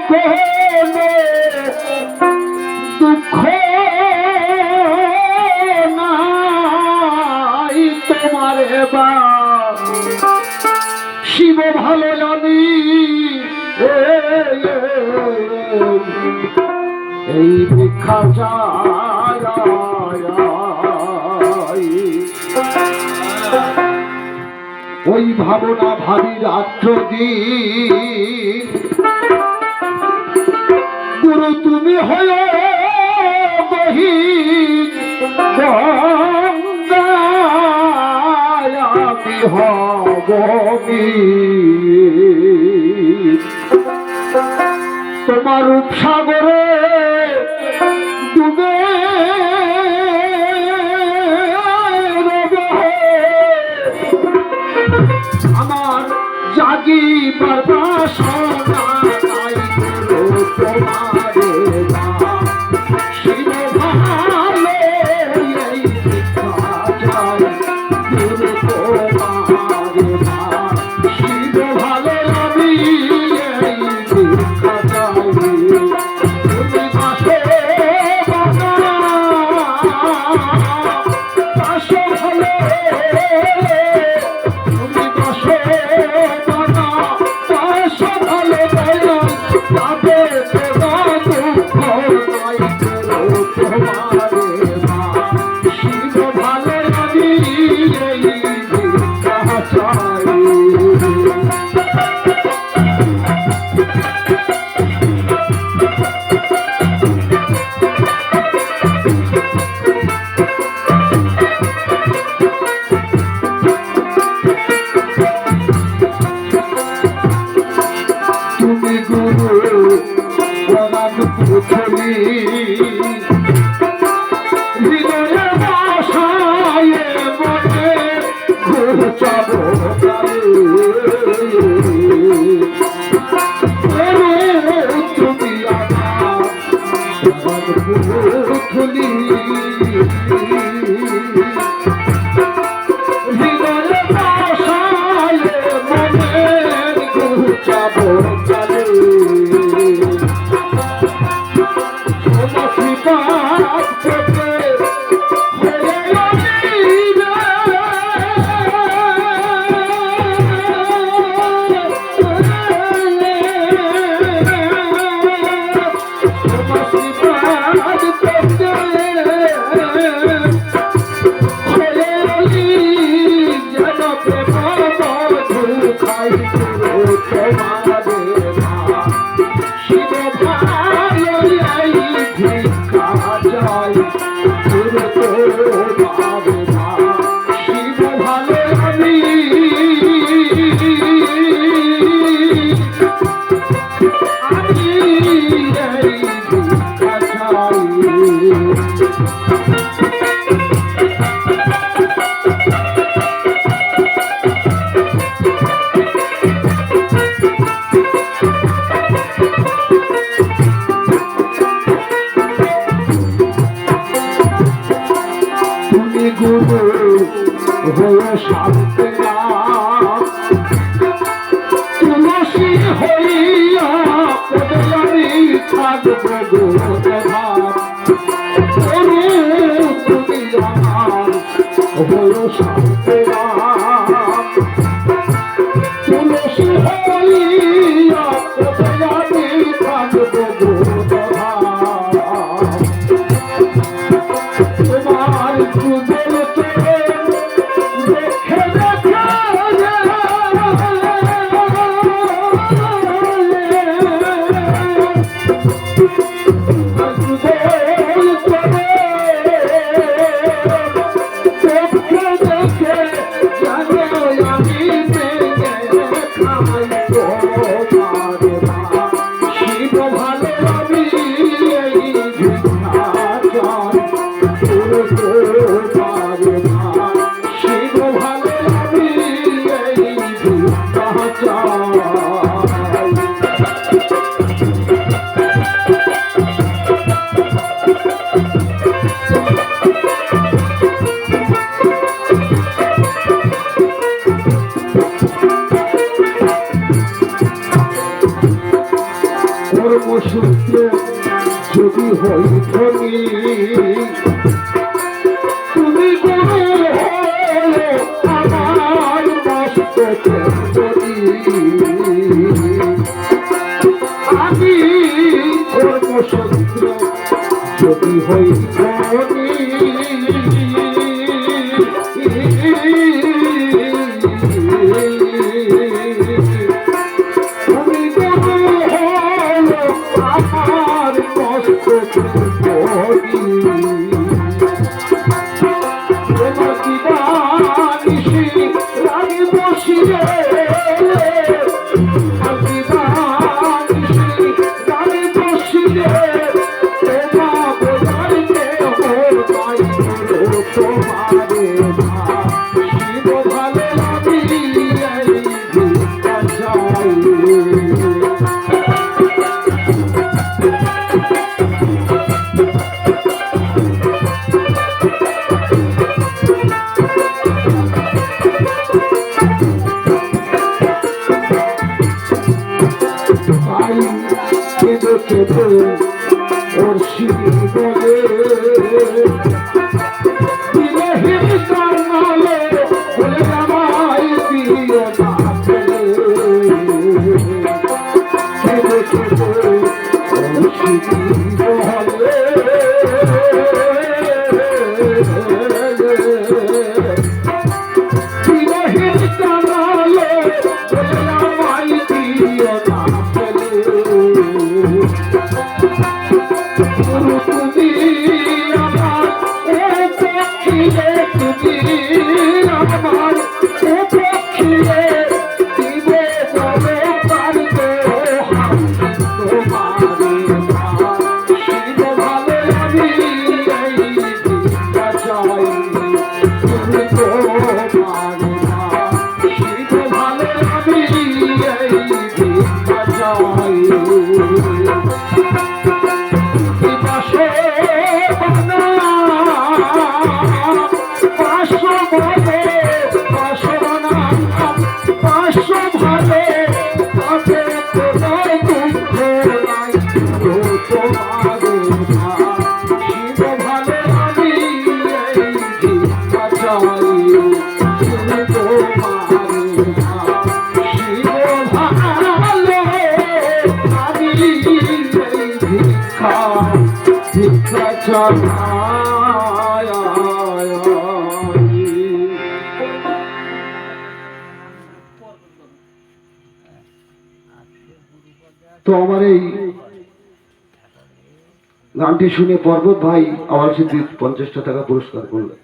কোনো দুঃখ নাই তোমার বা শিব ভালো আমি এই ভিক্ষা চাই ওই ভাবনা ভাবি রাত্র দিন গুরু তুমি হয়ে বহি গঙ্গায়ামি হবি তোমার রূপসাগরে ডুবে আমার জাগিবার বাসনা নাই তোমারে শিব ভালো এই ভিক্ষা চাই গুরু তোমারে শিব ভালো আমি এই ভিক্ষা চাই তুমি পাশে পাশে ভালো হৃদয়ে বাসায় মনে ঘুরছাব তুমি আমার খুলি হৃদয়ে বাসায় মনে ঘুরছাব শান্তি তুলসী হইয়া পদলারি থাকবো তুমি আমার হল শান্তি তুলসী হইয়া পদলারি থাকবো তোমার কর্মসূত্রে যদি হই ধনী তুমি গুরু হলে আমার মস্ত যদি আমি কর্মসূত্রে যদি হই ধনী ওর শিবি বলে বিরহীন কান্নালে বলে আমায় দিও না ফেলে কেঁদে কেঁদে ওর শিবি বলে বিরহীন কান্নালে বলে আমায় দিও না তো আমার এই গানটি শুনে পর্বত ভাই আমার সাথে 50টা টাকা পুরস্কার করলেন।